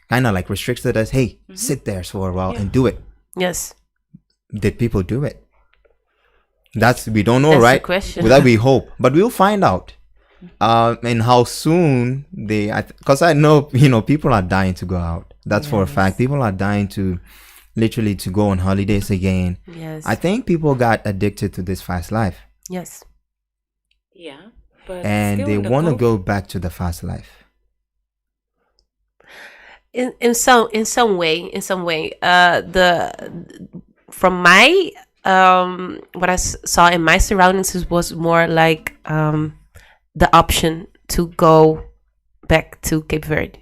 kind of like restricted us. Hey, sit there for a while and do it. Yes. Did people do it? We don't know, That's right? the question. Well, that we hope, but we'll find out. And how soon because I know, people are dying to go out. That's for a fact. People are dying to literally to go on holidays again. Yes. I think people got addicted to this fast life. Yes. Yeah. But And they want to go back to the fast life. In some way, from my what I saw in my surroundings was more like the option to go back to Cape Verde.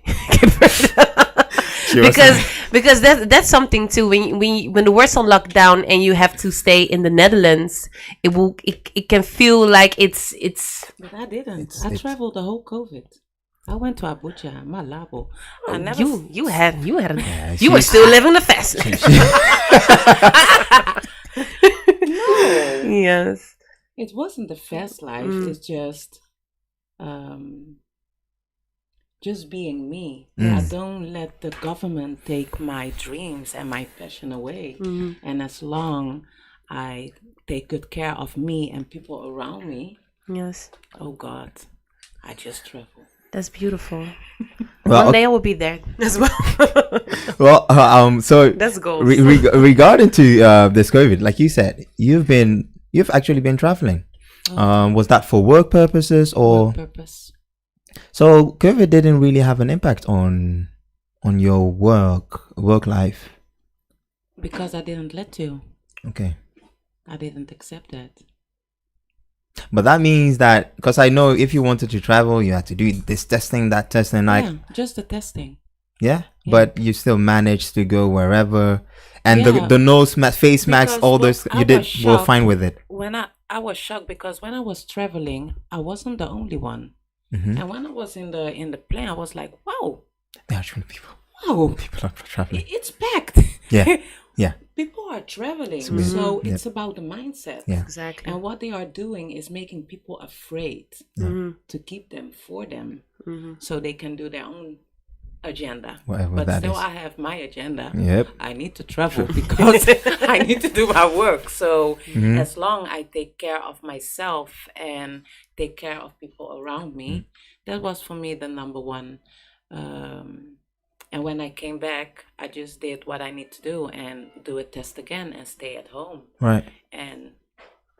because that's something too. When the world's on lockdown and you have to stay in the Netherlands, it can feel like it's. But I didn't. I traveled the whole COVID. I went to Abuja, Malabo. I never. You were still living the fast life. No. Yes. It wasn't the fast life. It's just being me. I don't let the government take my dreams and my passion away. And as long I take good care of me and people around me, Yes. oh God, I just travel. That's beautiful. Well, One day I will be there as well. Well, so That's goals. Regarding to this COVID, like you said, you've actually been traveling. Was that for work purposes or? Work purpose. So COVID didn't really have an impact on your work life. Because I didn't let you. Okay. I didn't accept that. But that means that, because I know if you wanted to travel, you had to do this testing, that testing, like just the testing. Yeah, but you still managed to go wherever, and the nose mask, face masks, all those were fine with it. When I was shocked because when I was traveling, I wasn't the only one, and when I was in the plane, I was like, wow, there are actually people. Wow, people are traveling. It's packed. Yeah, yeah. People are traveling, so it's about the mindset. Yeah, exactly. And what they are doing is making people afraid to keep them for them, so they can do their own agenda. Whatever but that still, is. I have my agenda. Yep. I need to travel because I need to do my work. So as long I take care of myself and take care of people around me, that was for me the number one. And when I came back, I just did what I need to do and do a test again and stay at home. Right. And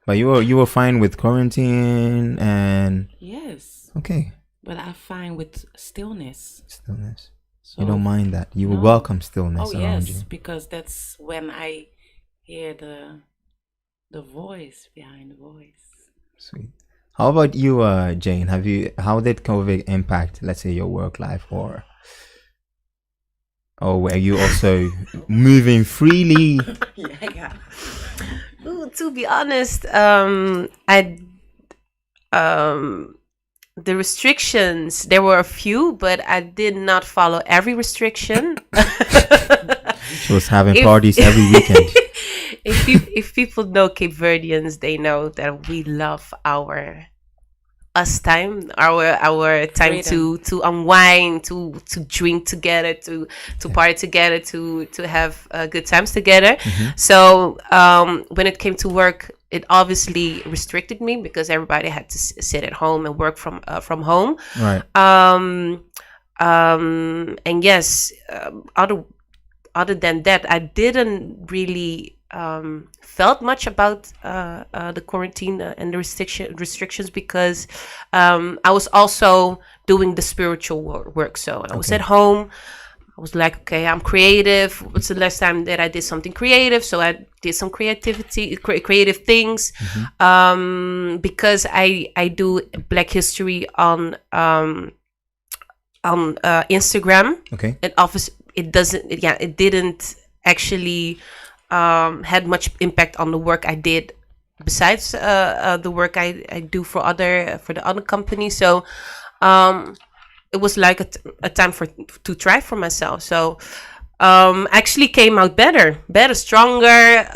but you were fine with quarantine and yes. Okay. But I'm fine with stillness. Stillness. So, you don't mind that. You will welcome stillness around you. Because that's when I hear the voice behind the voice. Sweet. How about you, Jane? How did COVID impact, let's say, your work life, or were you also moving freely? Yeah. Ooh, to be honest, the restrictions, there were a few, but I did not follow every restriction. She was having parties every weekend. If people know Cape Verdeans, they know that we love our time freedom. to unwind, to drink together, to party together, to have good times together. So when it came to work, it obviously restricted me because everybody had to sit at home and work from home. Right. And yes, other than that, I didn't really felt much about the quarantine and the restrictions because I was also doing the spiritual work. So I was at home. I was like, okay, I'm creative. What's the last time that I did something creative? So I did some creative things, because I do Black History on Instagram. Okay. And obviously it didn't actually had much impact on the work I did besides the work I do for the other company. So it was like a time to try for myself. So actually came out better, stronger,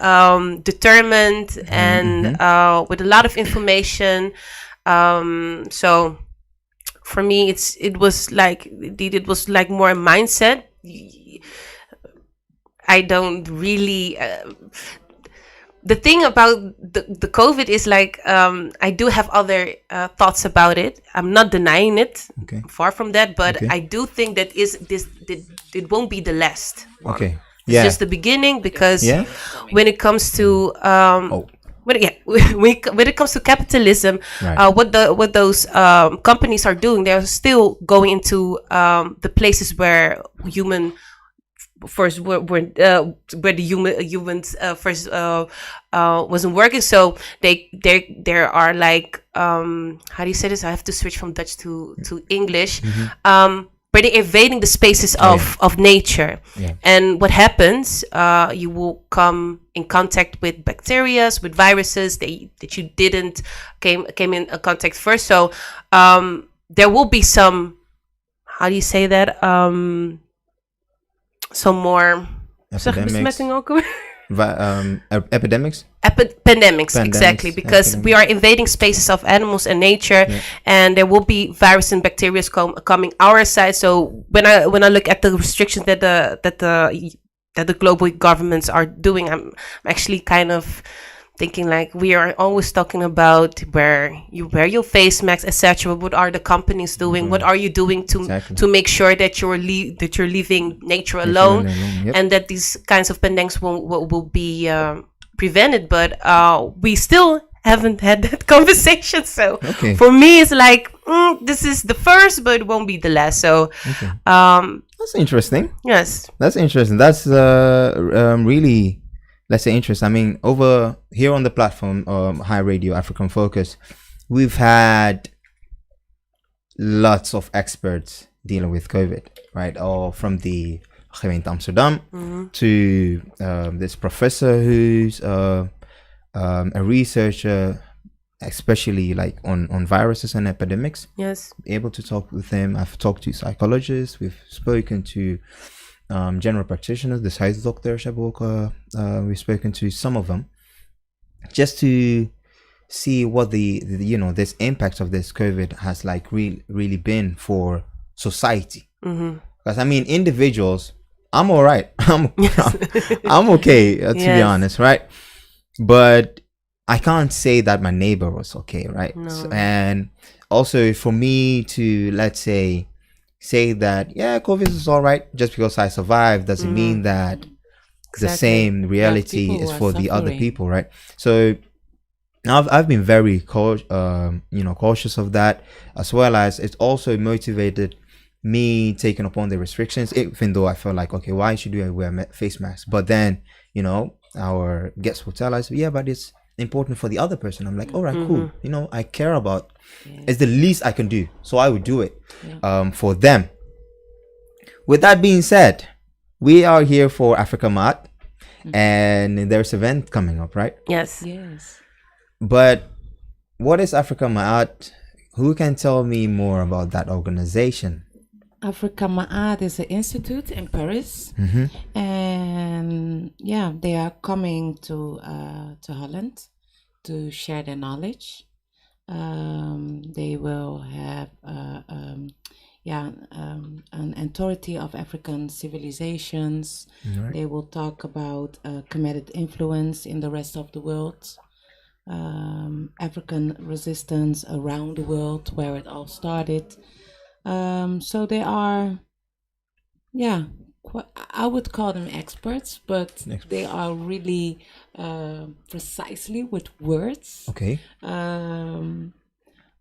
determined, and with a lot of information. So for me, it was like more a mindset. I don't really. The thing about the COVID is like I do have other thoughts about it. I'm not denying it. Okay. Far from that, but Okay. I do think that it won't be the last one. Okay. It's Yeah. just the beginning, because Yeah. when it comes to Oh. when it comes to capitalism, Right. what those companies are doing, they're still going into the places where human first where the humans first wasn't working. So there are like how do you say this? I have to switch from Dutch to English. Where they're invading the spaces of nature. Yeah. And what happens, you will come in contact with bacteria, with viruses that you didn't came in contact first. So there will be some, how do you say that, some more Epidemics. Epidemics. Pandemics, exactly, because we are invading spaces of animals and nature, and there will be virus and bacteria coming our side. So when I look at the restrictions that the global governments are doing, I'm actually kind of thinking like, we are always talking about where you wear your face masks, etc. What are the companies doing? What are you doing to make sure that you're leaving nature alone, and that these kinds of pandemics will be prevented? But we still haven't had that conversation. So for me, it's like this is the first, but it won't be the last. So that's interesting. Yes, that's interesting. That's really. Let's say interest. I mean, over here on the platform, High Radio African Focus, we've had lots of experts dealing with COVID, right? Or from the gemeente Amsterdam to this professor who's a researcher, especially like on viruses and epidemics. Yes. Able to talk with him. I've talked to psychologists. We've spoken to general practitioners, the science doctor Shaboka, we've spoken to some of them just to see what the this impact of this COVID has like really been for society. Because I mean, individuals, I'm all right. I'm okay, to be honest, right? But I can't say that my neighbor was okay, right? No. So, and also for me to, let's say that COVID is all right, just because I survived doesn't mean that the same reality is for the other people, right? So I've been very cautious of that, as well as it's also motivated me taking upon the restrictions, even though I felt like, okay, why should I wear face masks? But then our guests will tell us, but it's important for the other person. I'm like, all right, cool. I care about. It's the least I can do, so I would do it for them. With that being said, we are here for Africa Mat, and there's an event coming up, right? Yes. But what is Africa Mat? Who can tell me more about that organization? Africa Ma'at is an institute in Paris, and they are coming to Holland to share their knowledge. They will have an authority of African civilizations. Right. They will talk about committed influence in the rest of the world, African resistance around the world, where it all started. So they are, I would call them experts, but they are really precisely with words. Okay.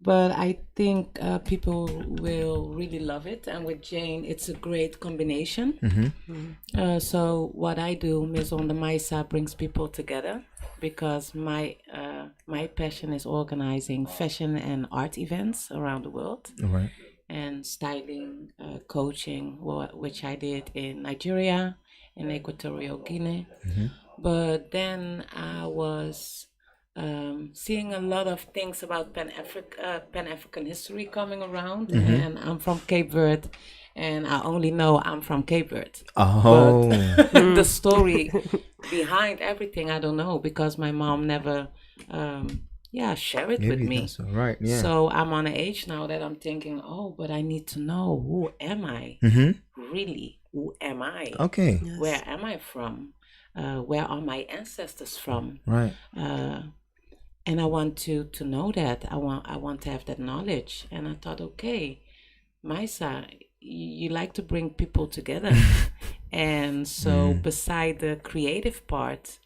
But I think people will really love it, and with Jane, it's a great combination. So what I do, Maison de Maïsa, brings people together, because my passion is organizing fashion and art events around the world. All right. And styling, coaching, which I did in Nigeria, in Equatorial Guinea. But then I was seeing a lot of things about Pan-African history coming around, and I'm from Cape Verde, and I only know I'm from Cape Verde. Oh. But the story behind everything, I don't know, because my mom never share it with me. That's right. Yeah. So I'm on an age now that I'm thinking, but I need to know, who am I really? who am I? Okay. Yes. Where am I from? Where are my ancestors from? Right. And I want to know that. I want to have that knowledge. And I thought, okay, Maisa, you like to bring people together. And so beside the creative part,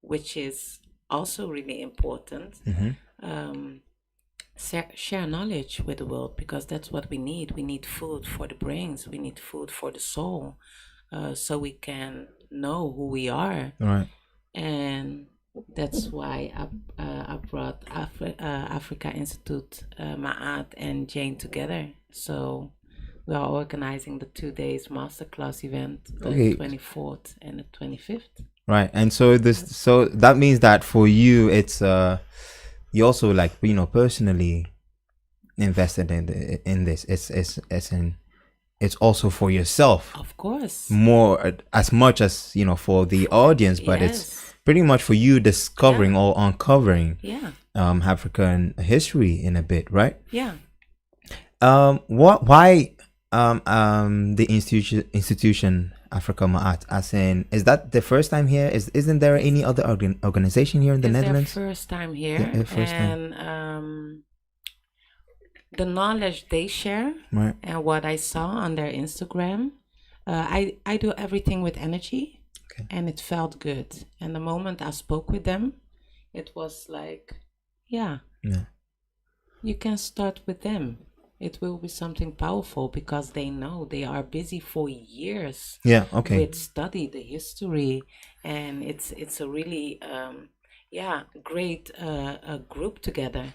which is also really important, share knowledge with the world, because that's what we need. We need food for the brains. We need food for the soul, so we can know who we are. Right. And that's why I brought Africa Institute, Ma'at and Jane together. So we are organizing the 2 days masterclass event, the 24th and the 25th. Right. And so that means that for you, it's you also, like, personally invested in this. It's also for yourself, of course, more as much as for the audience, but it's pretty much for you discovering or uncovering African history in a bit, right? Yeah. Why the institution Africa Ma'at, as in, is that the first time here? Isn't there any other organization here in the Netherlands? It's their first time here, and the knowledge they share, right, and what I saw on their Instagram, I do everything with energy, and it felt good. And the moment I spoke with them, it was like, yeah, you can start with them. It will be something powerful, because they know they are busy for years. With study the history, and it's a really great group together.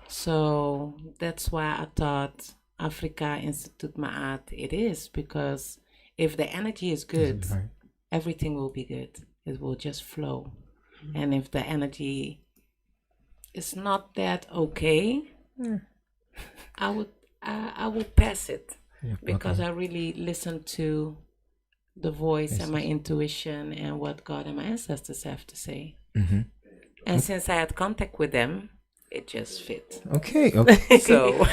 So that's why I thought Africa Institute Ma'at it is, because if the energy is good, everything will be good. It will just flow. And if the energy is not that okay, I would pass it, because I really listen to the voice and my intuition and what God and my ancestors have to say. And since I had contact with them, it just fit. Okay. So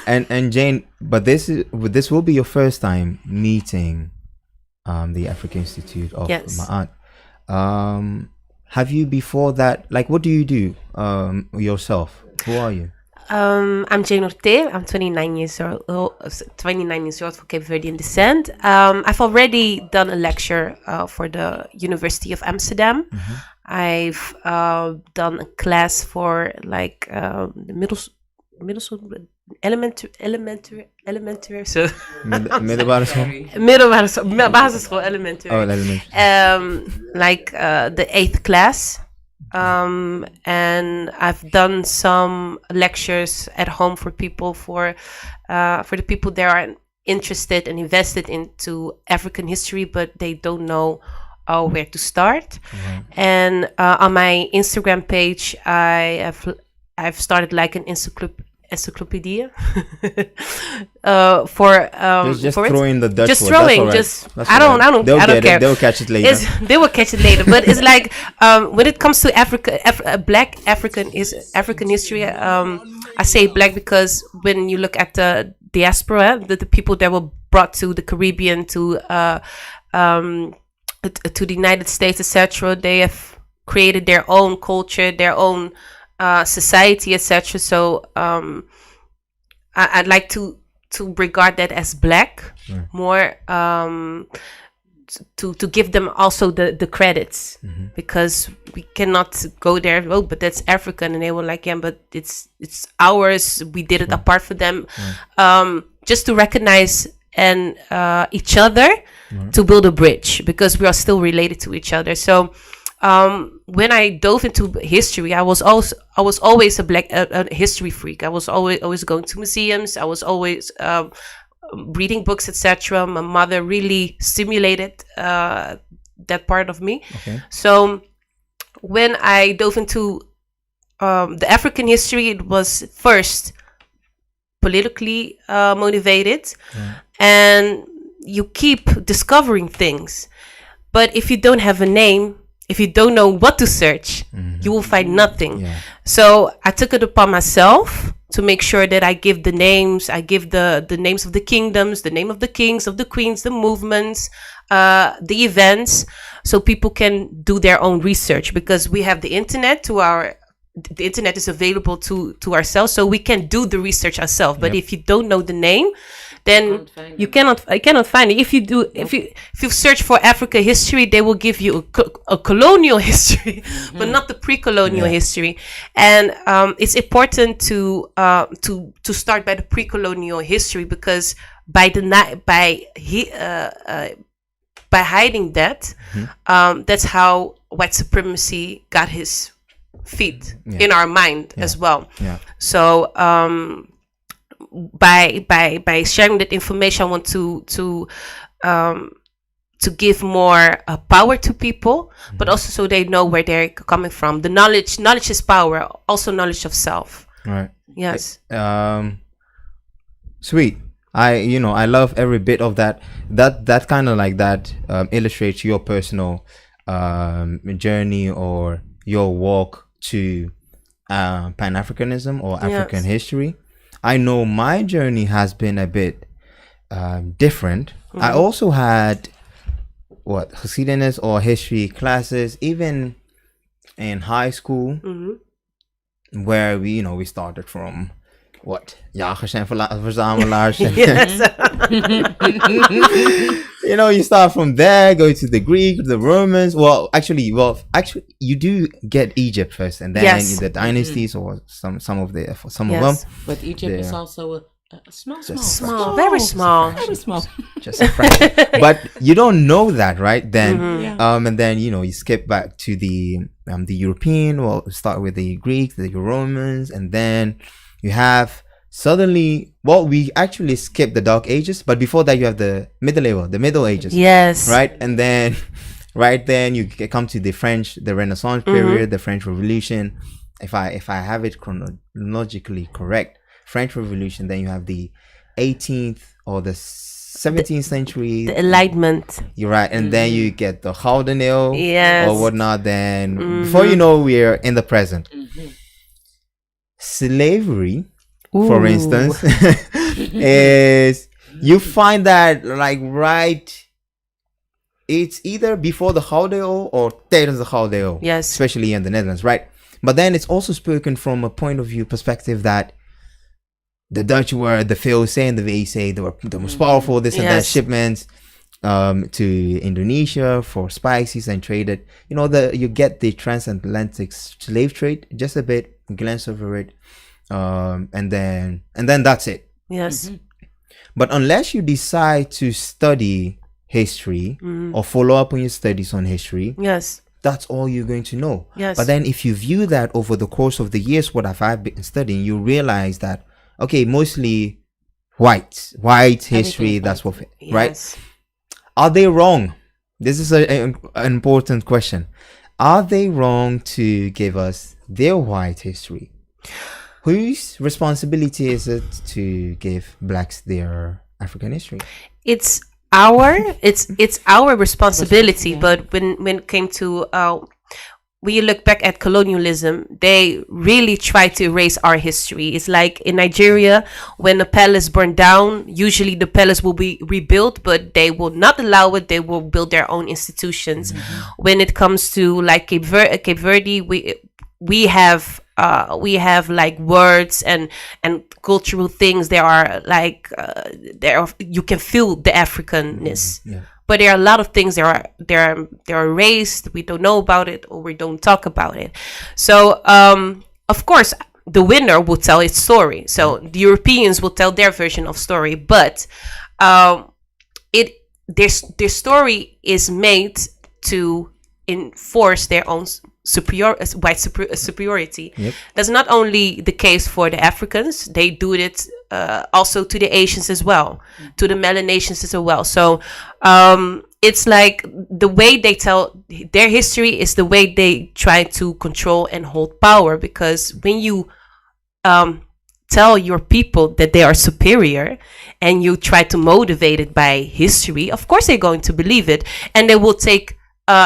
and Jane, but this will be your first time meeting the African Institute of Ma'at. Have you before that, like, what do you do yourself? Who are you? I'm Jane Orte. I'm 29 years old for Cape Verdean descent. I've already done a lecture for the University of Amsterdam. I've done a class for like middle school, elementary, so Middelbare school? basisschool, elementary. Oh, elementary. Like the 8th class. And I've done some lectures at home for people, for the people that are interested and invested into African history, but they don't know where to start. And on my Instagram page, I've started like an encyclopedia for just throwing the Dutch just word. throwing I don't care. They'll catch it later. They will catch it later, but it's like when it comes to black African history, I say black because when you look at the diaspora, the people that were brought to the Caribbean, to the United States, etc., they have created their own culture, their own society, etc. So I'd like to regard that as black more, to give them also the credits, because we cannot go there, but that's African, and they were like, yeah, but it's ours, we did it apart from them, just to recognize and each other, to build a bridge, because we are still related to each other. So when I dove into history, I was always a history freak. I was always going to museums. I was always reading books, etc. My mother really stimulated that part of me. So when I dove into the African history, it was first politically motivated, and you keep discovering things. But if you don't have a name, if you don't know what to search, you will find nothing. So I took it upon myself to make sure that I give the names. I give the names of the kingdoms, the name of the kings, of the queens, the movements, the events, so people can do their own research, because we have the internet the internet is available to ourselves, so we can do the research ourselves. But if you don't know the name, then you cannot find it. If you search for Africa history, they will give you a colonial history, but not the pre-colonial history. And it's important to start by the pre-colonial history, because by hiding that, that's how white supremacy got his feet in our mind as well. So by sharing that information, I want to give more power to people, but also so they know where they're coming from. The knowledge is power, also knowledge of self. Right. Yes. Sweet. I love every bit of that. That kind of like that illustrates your personal journey or your walk to Pan-Africanism or African history. I know my journey has been a bit different. I also had Geschiedenis or history classes, even in high school, where we started from jagers en verzamelaars. You start from there, go to the Greek, the Romans. Well, actually, you do get Egypt first, and then the dynasties or some of them. But Egypt is also a small, very small, just a fraction. But you don't know that, right? Then, and then you skip back to the European. Well, start with the Greeks, the Romans, and then you have suddenly, we actually skip the Dark Ages, but before that you have the Middle Ages. Yes. Right? And then you come to the Renaissance period, the French Revolution. If I have it chronologically correct, French Revolution, then you have the 18th or the 17th century. The Enlightenment. You're right. And then you get the HiRadioNl or whatnot. Then before you know, we're in the present. Slavery, for instance, is you find that it's either before the HiRadioNl or tijdens de HiRadioNl. Yes. Especially in the Netherlands, right? But then it's also spoken from a point of view perspective that the Dutch were the VOC and the VEC, they were the most powerful, this and that, shipments to Indonesia for spices and traded. You get the transatlantic slave trade, just a bit, glance over it. And then that's it. Yes. But unless you decide to study history or follow up on your studies on history, that's all you're going to know. Yes. But then if you view that over the course of the years, what I've been studying, you realize that, okay, mostly white history, that's what, right? Are they wrong? This is an important question. Are they wrong to give us their white history? Whose responsibility is it to give blacks their African history? It's our responsibility. But when it came to when you look back at colonialism, they really try to erase our history. It's like in Nigeria, when a palace burned down, usually the palace will be rebuilt, but they will not allow it. They will build their own institutions. When it comes to like Cape Verde, we have like words and cultural things. There are like you can feel the Africanness. But there are a lot of things that are erased. We don't know about it, or we don't talk about it. So of course the winner will tell its story. So the Europeans will tell their version of story, but their story is made to enforce their own white superiority. That's not only the case for the Africans. They do it also to the Asians as well, to the Melanesians as well. So it's like the way they tell their history is the way they try to control and hold power. Because when you tell your people that they are superior and you try to motivate it by history, of course they're going to believe it, and they will take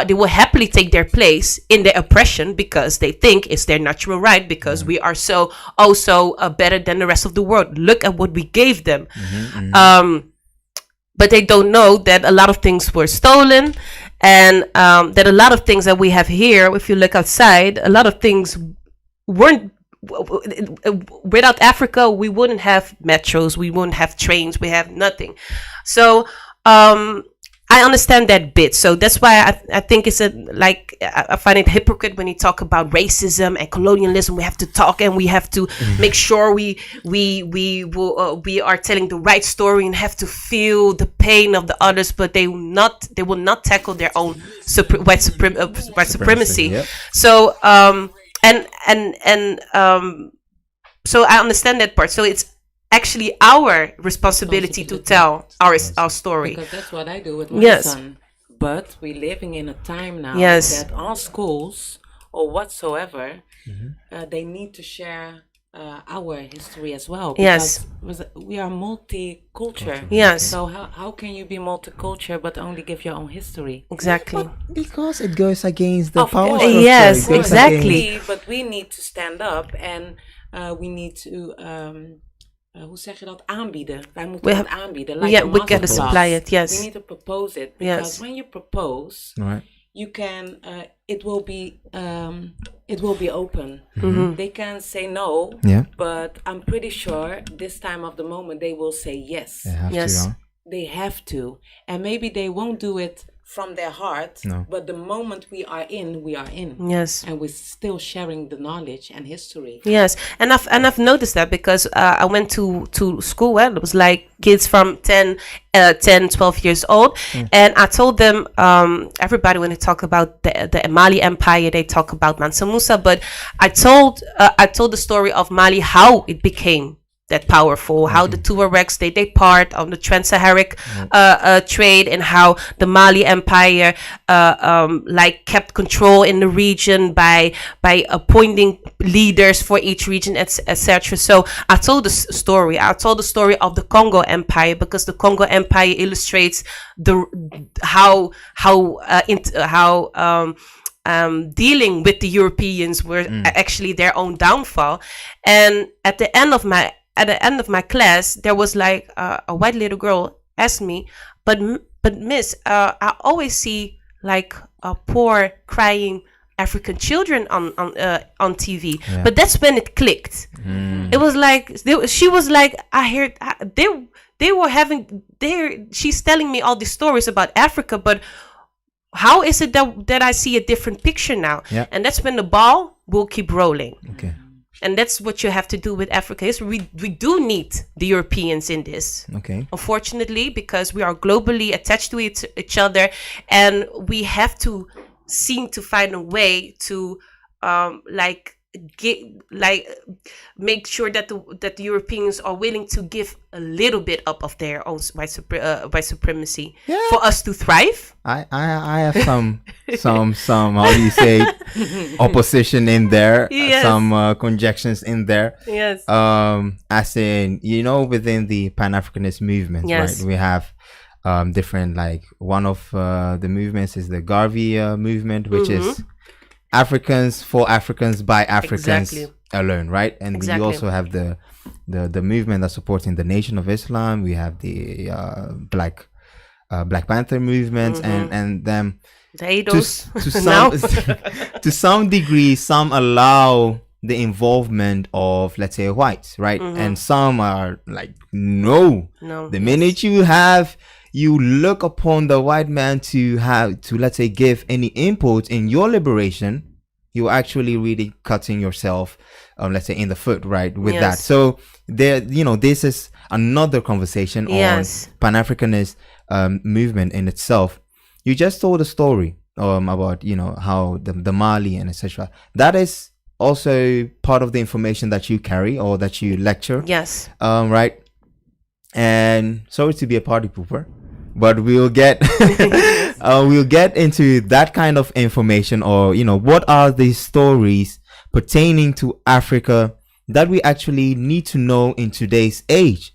they will happily take their place in their oppression because they think it's their natural right, because we are so better than the rest of the world. Look at what we gave them. But they don't know that a lot of things were stolen, and that a lot of things that we have here, if you look outside, a lot of things weren't. Without Africa, we wouldn't have metros, we wouldn't have trains, we have nothing. So I understand that bit. So that's why I think it's I find it hypocrite when you talk about racism and colonialism. We have to talk and we have to make sure we are telling the right story and have to feel the pain of the others, but they will not tackle their own white supremacy. Yep. So so I understand that part. So it's actually our responsibility to tell our story. Because that's what I do with my son. But we're living in a time now that all schools or whatsoever, they need to share our history as well. Because we are multicultural. Yes. So how can you be multicultural but only give your own history? Exactly. Because it goes against the Of power course. structure. Yes, It goes exactly. against- But we need to stand up and we need to hoe zeg je dat? Aanbieden. Wij moeten het aanbieden. Like a we gotta masterclass. supply it. Yes. We need to propose it. Because when you propose, Right. you can, it will be open. They can say no, but I'm pretty sure this time of the moment they will say yes. They have Yes. to, They have to. And maybe they won't do it from their heart, but the moment we are in, we are in. Yes. And we're still sharing the knowledge and history. Yes, and I've noticed that because I went to school where it was like kids from 10, 12 years old, and I told them, everybody when they talk about the Mali Empire, they talk about Mansa Musa, but I told the story of Mali, how it became that powerful, how the Tuaregs they part on the trans-Saharic trade, and how the Mali Empire kept control in the region by appointing leaders for each region, etc. So I told the story. I told the story of the Congo Empire because the Congo Empire illustrates dealing with the Europeans were actually their own downfall. And at the end of my class, there was like a white little girl asked me, but miss, I always see like poor crying African children on TV. But that's when it clicked. It was like she was like, I heard they were having she's telling me all these stories about Africa, but how is it that I see a different picture now? And that's when the ball will keep rolling. Okay. And that's what you have to do with Africa. We do need the Europeans in this. Okay. Unfortunately, because we are globally attached to each other, and we have to seem to find a way to make sure that the Europeans are willing to give a little bit up of their own white supremacy for us to thrive. I have some how do you say opposition in there, some conjectures in there. Yes. As in, within the Pan-Africanist movement, right? We have different, like one of the movements is the Garvey movement, which is Africans for Africans by Africans alone, right? And we also have the movement that's supporting the Nation of Islam. We have the Black Panther movement, and them to some degree, some allow the involvement of, let's say, whites, right? And some are like, no. The minute you look upon the white man to let's say give any input in your liberation, you're actually really cutting yourself, let's say, in the foot, right? With that. So there, this is another conversation on Pan-Africanist movement in itself. You just told a story about how the Mali and etc. That is also part of the information that you carry or that you lecture. Yes. Right. And sorry to be a party pooper, but we'll get into that kind of information, or what are the stories pertaining to Africa that we actually need to know in today's age,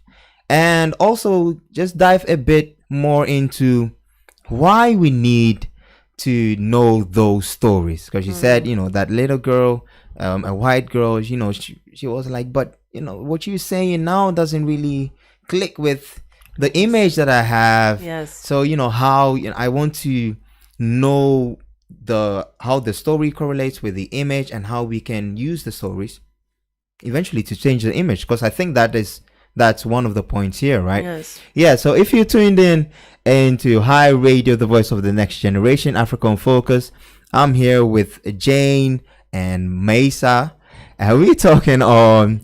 and also just dive a bit more into why we need to know those stories, because you said, that little girl, a white girl, she was like, but what you're saying now doesn't really click with the image that I have. Yes. So how I want to know how the story correlates with the image, and how we can use the stories eventually to change the image, because I think that's one of the points here, right? Yes. Yeah, so if you tuned in into Hi Radio, the voice of the next generation, Africa on Focus, I'm here with Jane and Mesa, and we're talking on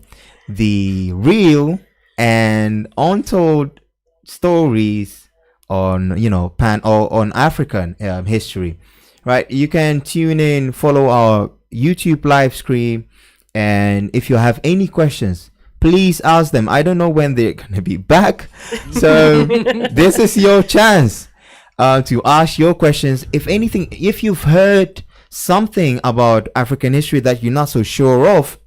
the real and untold stories on on African history, right? You can tune in, follow our YouTube live stream, and if you have any questions, please ask them. I don't know when they're gonna be back, so this is your chance to ask your questions. If anything, if you've heard something about African history that you're not so sure of,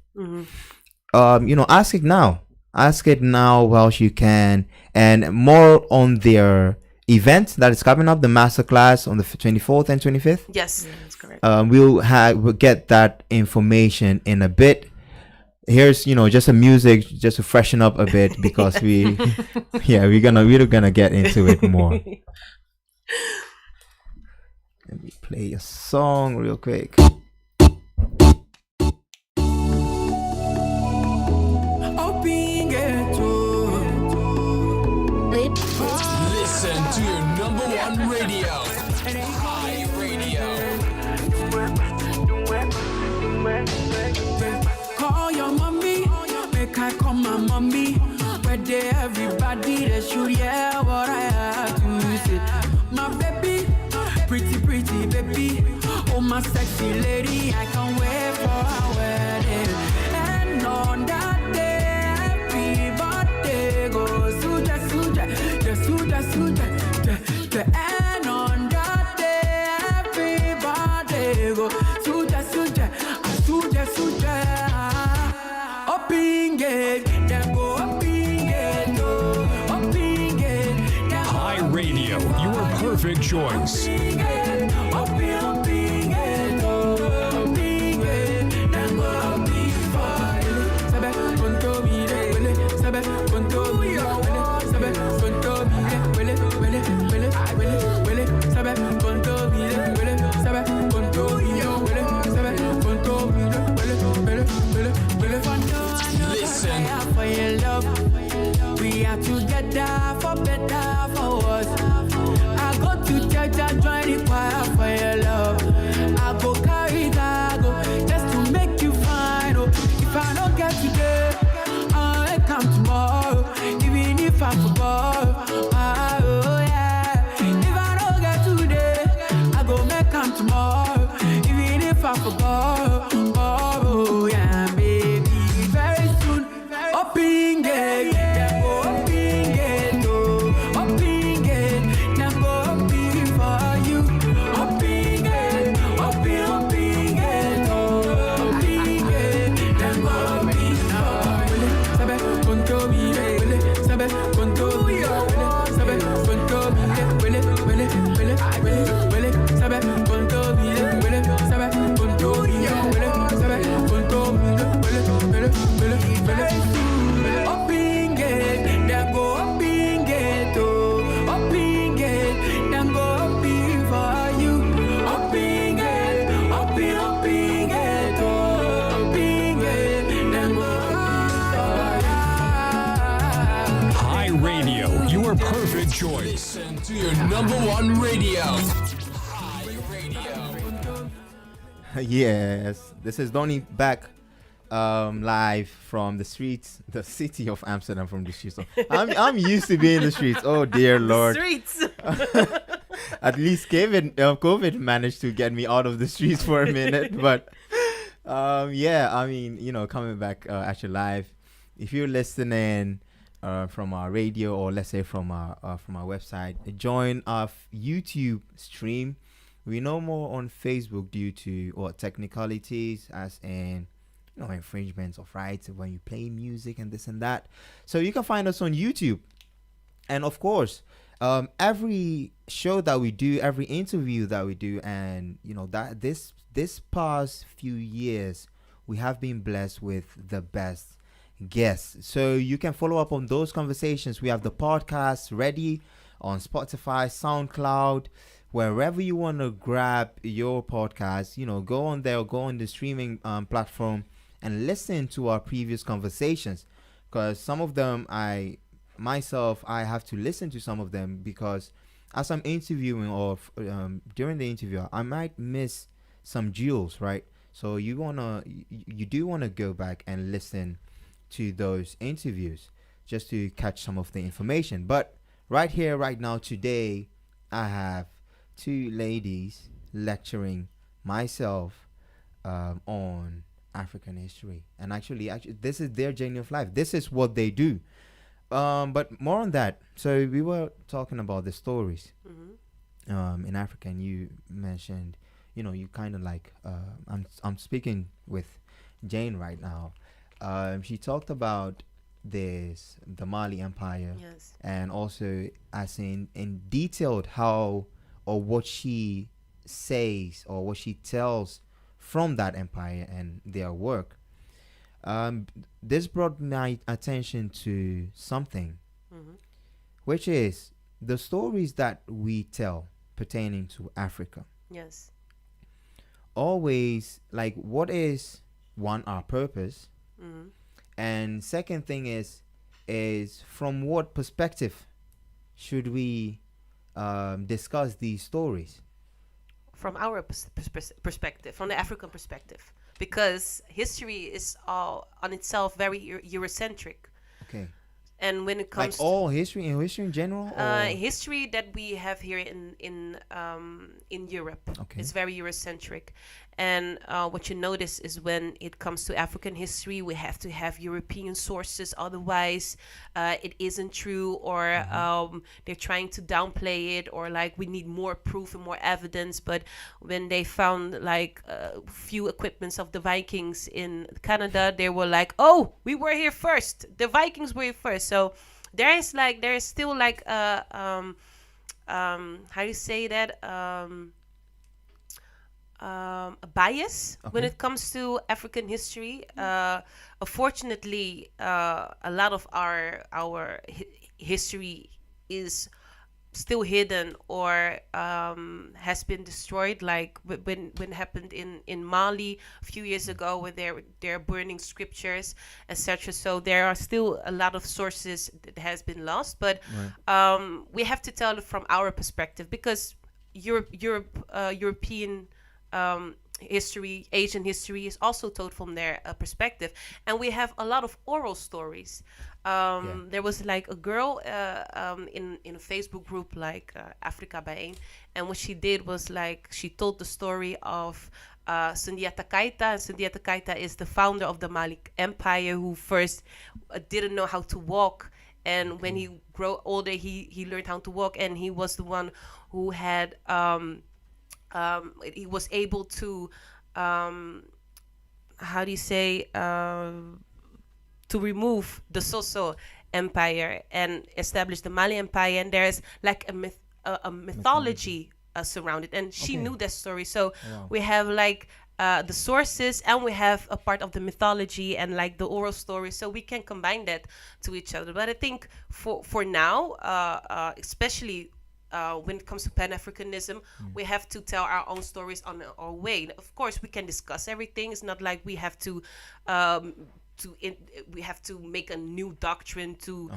ask it now. Ask it now whilst you can. And more on their event that is coming up, the masterclass on the 24th and 25th. Yes, that's correct. We'll get that information in a bit. Here's just a music just to freshen up a bit, because we're gonna get into it more. Let me play a song real quick. Listen to your number one radio. Hi Radio. Call your mommy, make I call my mommy. Where they everybody they should hear what I have to say. My baby, pretty baby, oh my sexy lady, I can't wait for our wedding. And on that day, everybody goes suja. And on that day, everybody goes suja. Hi Radio, your perfect choice. Listen. For your love, we are together for better, for worse. I go to church and join the choir for your love. I go carry cargo just to make you fine. Oh, if I don't get today, I'll come tomorrow. Even if I forgot, oh yeah. If I don't get today, I go make come tomorrow. Even if I forgot, oh yeah, baby. Very soon, open gate. Perfect choice. Listen to your number one radio. Hi Radio. Yes, this is Donny back live from the streets, the city of Amsterdam, from the streets. I'm used to being in the streets. Oh dear Lord. Streets. At least COVID managed to get me out of the streets for a minute, but coming back at you live. If you're listening from our radio, or let's say from our website, join our YouTube stream. We no more on Facebook due to technicalities, as in infringements of rights when you play music and this and that. So you can find us on YouTube, and of course every show that we do, every interview that we do, and that this past few years, we have been blessed with the best guests. So you can follow up on those conversations. We have the podcast ready on Spotify, SoundCloud, wherever you want to grab your podcast. Go on there, go on the streaming platform, and listen to our previous conversations. Because some of them, I have to listen to some of them, because as I'm interviewing or during the interview, I might miss some jewels, right? So you do wanna go back and listen to those interviews just to catch some of the information. But right here, right now, today, I have two ladies lecturing myself on African history, and actually, this is their journey of life. This is what they do. But more on that. So we were talking about the stories in Africa, and you mentioned, you kind of like, I'm speaking with Jane right now. She talked about the Mali Empire, Yes. and also as in detailed how or what she says or what she tells from that empire and their work. This brought my attention to something, which is the stories that we tell pertaining to Africa. Yes. Always, like, what is one, our purpose, and second thing is from what perspective should we discuss these stories? From our perspective, from the African perspective, because history is all on itself very Eurocentric. Okay. And when it Like comes all history in general, or? history that we have here in Europe, Okay. is very Eurocentric. And what you notice is when it comes to African history, we have to have European sources, otherwise it isn't true, or they're trying to downplay it, or like we need more proof and more evidence. But when they found like few equipments of the Vikings in Canada, they were like, oh, we were here first, the Vikings were here first. So there is still like how do you say that, a bias when it comes to African history. Unfortunately, a lot of our history is still hidden, or has been destroyed, like when happened in Mali a few years ago, where they're burning scriptures, etc. So there are still a lot of sources that has been lost, but we have to tell it from our perspective, because European history, Asian history is also told from their perspective, and we have a lot of oral stories. There was like a girl in a Facebook group like Africa Bijeen, and what she did was like she told the story of Sundiata Keita. And Sundiata Keita is the founder of the Mali Empire, who first didn't know how to walk, and when he grew older, he learned how to walk, and he was the one who had he was able to how do you say, to remove the Soso Empire and establish the Mali Empire. And there's like a mythology surrounded, and she knew that story. So we have like the sources, and we have a part of the mythology and like the oral story, so we can combine that to each other. But I think for now, especially when it comes to Pan-Africanism, we have to tell our own stories on our way. Of course, we can discuss everything. It's not like we have to we have to make a new doctrine to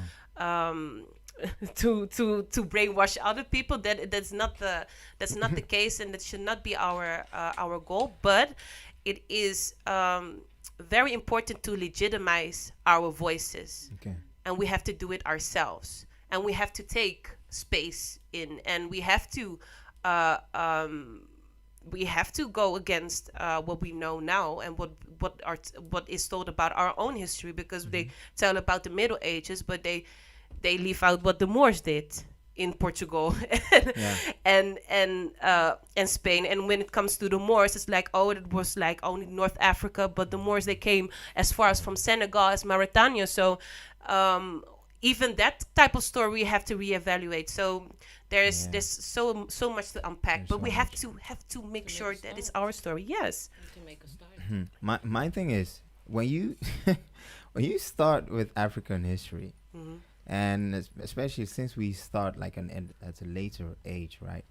brainwash other people. That's not the case, and that should not be our goal. But it is very important to legitimize our voices, and we have to do it ourselves, and we have to take space in, and we have to go against what we know now, and what is told about our own history, because they tell about the Middle Ages, but they leave out what the Moors did in Portugal and Spain. And when it comes to the Moors, it's like, oh, it was like only North Africa, but the Moors, they came as far as from Senegal as Mauritania. So even that type of story we have to reevaluate. So there's so much to unpack, There's but so we much. have to make sure that it's our story. Yes. To make a start. My thing is when you when you start with African history, and especially since we start like at a later age, right?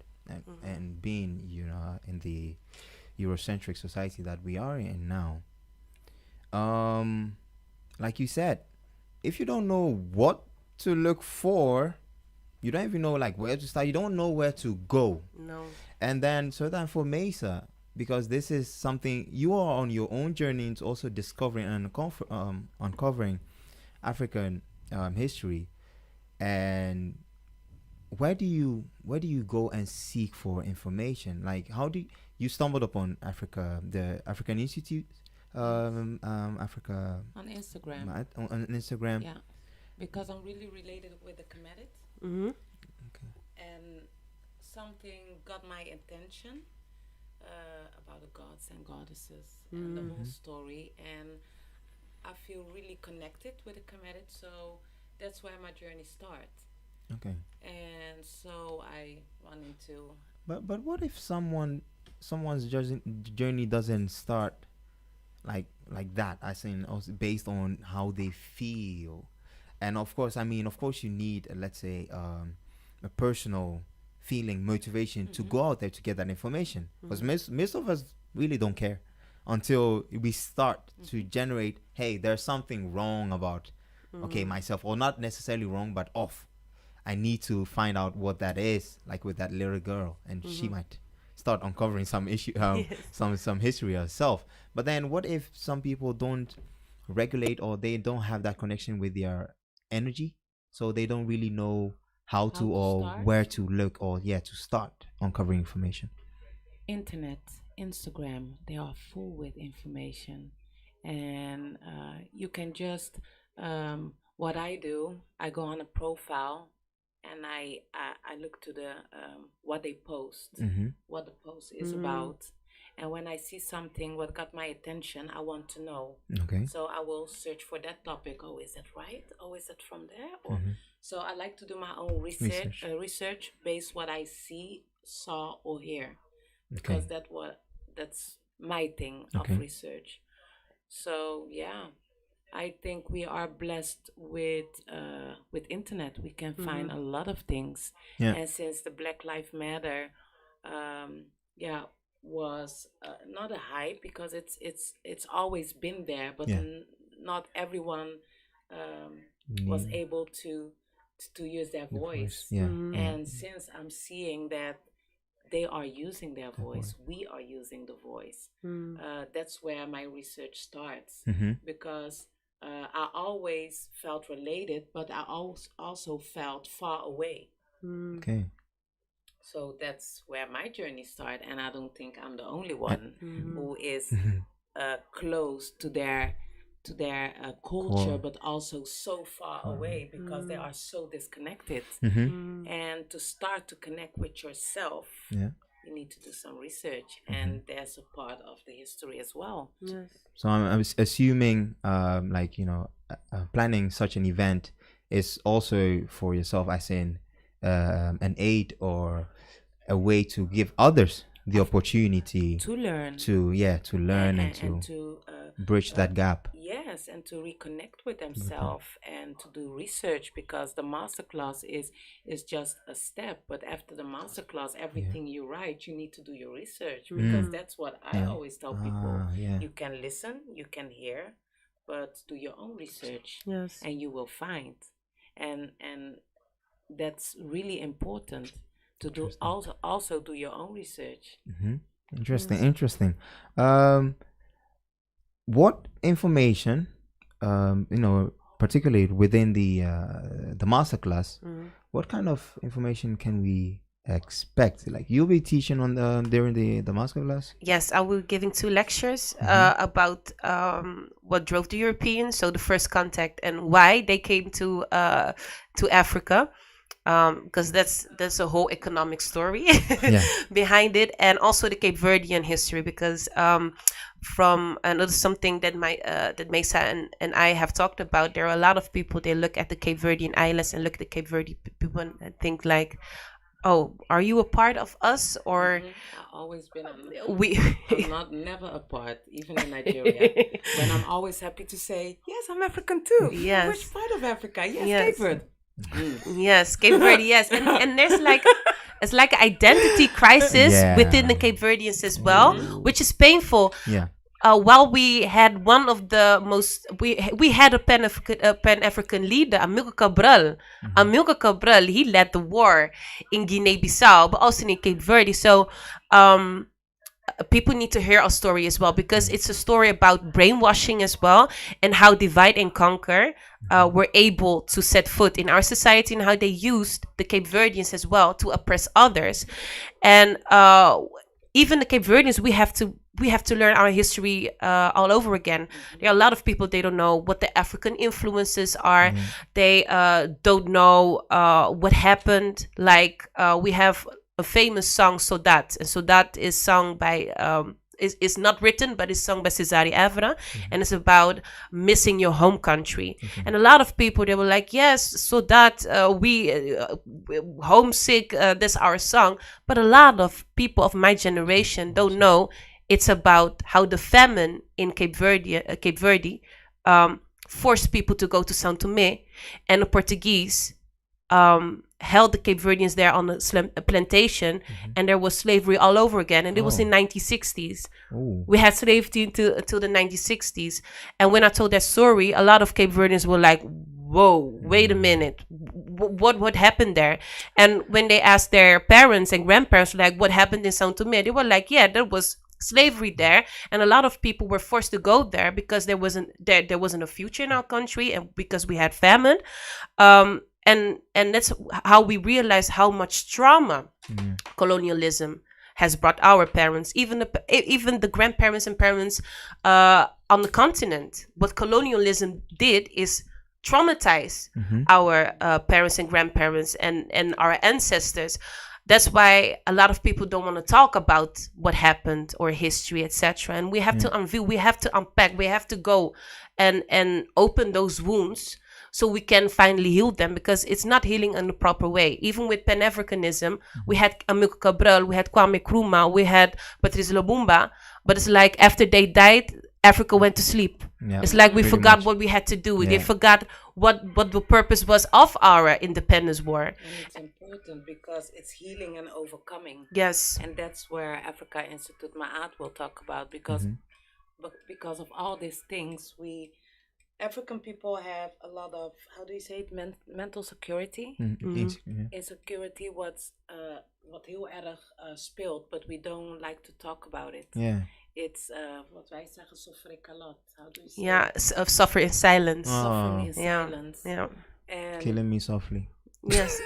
And being in the Eurocentric society that we are in now, like you said, if you don't know what to look for, you don't even know like where to start. You don't know where to go. No. And then so then for Mesa, because this is something you are on your own journey into also discovering and uncovering African history, and where do you go and seek for information? Like how do you stumbled upon the African Institute, Africa On Instagram. on Instagram? Yeah. Because I'm really related with the Kemetic. Mm-hmm. Okay. And something got my attention about the gods and goddesses and the whole story, and I feel really connected with the Kemetic, so that's where my journey starts. Okay. And so I run into But what if someone's journey doesn't start like that? I think also based on how they feel, and of course you need let's say a personal feeling motivation to go out there to get that information, because most of us really don't care until we start to generate, hey, there's something wrong about myself, or not necessarily wrong but off. I need to find out what that is, like with that little girl, and she might start uncovering some issue, some history herself. But then, what if some people don't regulate, or they don't have that connection with their energy, so they don't really know how to or start? where to look, or to start uncovering information? internet, Instagram. They are full with information, and you can just what I do. I go on a profile, and I look to the what they post, what the post is about, and when I see something what got my attention, I want to know. Okay. So I will search for that topic. Oh, is that right? Oh, is that from there? Or so I like to do my own research based what I saw, or hear, because that's my thing of research. So yeah, I think we are blessed with internet. We can find a lot of things, and since the Black Lives Matter, was not a hype, because it's always been there, but not everyone was able to use their voice. And since I'm seeing that they are using their voice, we are using the voice. That's where my research starts, because I always felt related, but I also felt far away. Okay. So that's where my journey started, and I don't think I'm the only one who is close to their culture, but also so far away, because they are so disconnected. And to start to connect with yourself, you need to do some research, and there's a part of the history as well. Yes. So I'm assuming, planning such an event is also for yourself, as in an aid or a way to give others the opportunity To learn. to learn and to bridge that gap. Yes, and to reconnect with themselves and to do research, because the masterclass is just a step. But after the masterclass, everything you write, you need to do your research, because that's what I always tell people. You can listen, you can hear, but do your own research, Yes. and you will find. And that's really important to do. Also do your own research. Interesting. What information, particularly within the masterclass, what kind of information can we expect? Like, you'll be teaching on during the masterclass? Yes, I will be giving 2 lectures about what drove the Europeans, so the first contact and why they came to Africa. because that's a whole economic story Yeah. behind it, and also the Cape Verdean history, because from another something that that Mesa and I have talked about. There are a lot of people, they look at the Cape Verdean islands and look at the Cape Verde people and think like, oh, are you a part of us, or I've always been. we I'm not never apart, even in Nigeria. When I'm always happy to say, yes, I'm African too. Yes. Which part of Africa? Yes, Yes. Cape Verde. Yes, Cape Verde, yes. And there's like, it's like an identity crisis Yeah. within the Cape Verdeans as well, which is painful. Yeah. While we had one of the most, we had a Pan-African leader, Amilcar Cabral. Amilcar Cabral, he led the war in Guinea-Bissau, but also in Cape Verde. So people need to hear our story as well, because it's a story about brainwashing as well, and how divide and conquer were able to set foot in our society, and how they used the Cape Verdeans as well to oppress others. And even the Cape Verdeans, we have to learn our history all over again. There are a lot of people, they don't know what the African influences are. They don't know what happened. Like we have a famous song, Sodat, and Sodat is sung by is not written, but it's sung by Cesare Evra, and it's about missing your home country. And a lot of people, they were like, yes, Sodat, we homesick, that's our song. But a lot of people of my generation don't know it's about how the famine in Cape Verde forced people to go to São Tomé, and the Portuguese held the Cape Verdeans there on a plantation, and there was slavery all over again, and it was in 1960s. We had slavery until the 1960s. And when I told that story, a lot of Cape Verdeans were like, whoa, wait a minute, what happened there? And when they asked their parents and grandparents, like, what happened in São Tomé, they were like, yeah, there was slavery there, and a lot of people were forced to go there because there wasn't a future in our country, and because we had famine. And that's how we realize how much trauma colonialism has brought our parents, even the grandparents and parents on the continent. What colonialism did is traumatize our parents and grandparents and our ancestors. That's why a lot of people don't want to talk about what happened or history, etc. And we have to unveil, we have to unpack, we have to go and open those wounds, so we can finally heal them, because it's not healing in the proper way. Even with Pan-Africanism, we had Amilcar Cabral, we had Kwame Nkrumah, we had Patrice Lumumba, but it's like after they died, Africa went to sleep. Yeah, it's like we pretty forgot much. what we had to do. Yeah. They forgot what the purpose was of our independence war. And it's important because it's healing and overcoming. Yes. And that's where Africa Institute Ma'at will talk about, because because of all these things, African people have a lot of, how do you say it, mental security. Insecurity, wat heel erg speelt, but we don't like to talk about it. Yeah. It's wat wij zeggen, sofrek a lot. How do you say Yeah, it? suffer in silence. Suffering in Yeah. silence. Yeah. And Killing me softly. Yes.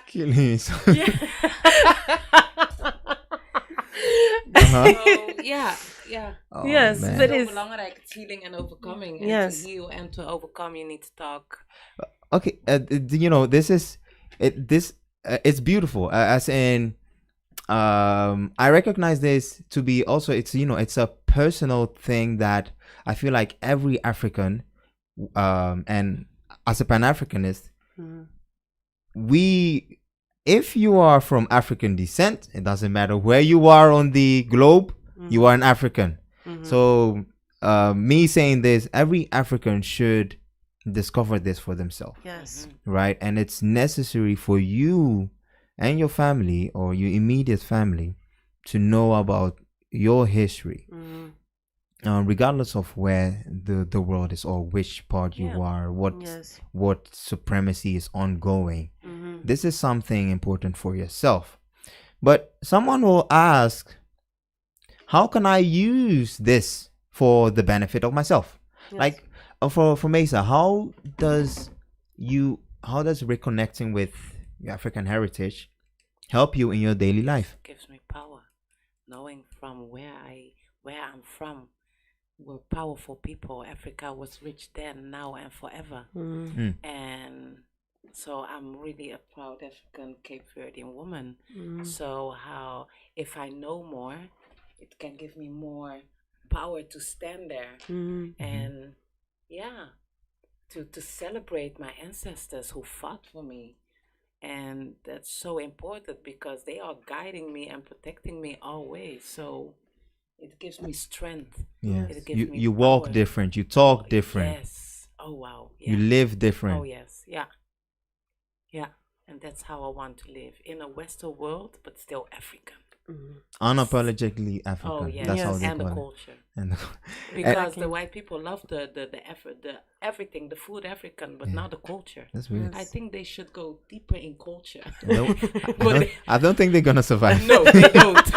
Killing me softly. so, yeah. Oh, Yes, man. but Heel it's belangrijk, it's healing and overcoming. And Yes. to heal and to overcome, you need to talk. Okay, this is it's beautiful, as in I recognize this to be also, it's a personal thing that I feel like every African, and as a Pan-Africanist, if you are from African descent, it doesn't matter where you are on the globe, you are an African. So me saying this, every African should discover this for themselves. yes. Right? And it's necessary for you and your family, or your immediate family, to know about your history, regardless of where the world is, or which part you are, Yes. what supremacy is ongoing. This is something important for yourself. But someone will ask, how can I use this for the benefit of myself? Yes. Like for Mesa, how does reconnecting with your African heritage help you in your daily life? Gives me power, knowing from where I'm from. We're powerful people. Africa was rich then, now, and forever. And So I'm really a proud African Cape Verdean woman. So how if I know more, it can give me more power to stand there and to celebrate my ancestors who fought for me. And that's so important because they are guiding me and protecting me always. So it gives me strength. Yes. It gives me You walk power. different. You talk different. Yes. Oh wow. You Yeah. live different. Oh yes. Yeah. Yeah. And that's how I want to live in a Western world, but still African. Unapologetically African. Oh yes. That's how they And the call it. culture. And Because the white people love the everything, the food African, but not the culture. that's weird. I think they should go deeper in culture. I don't think they're gonna survive. No, they don't.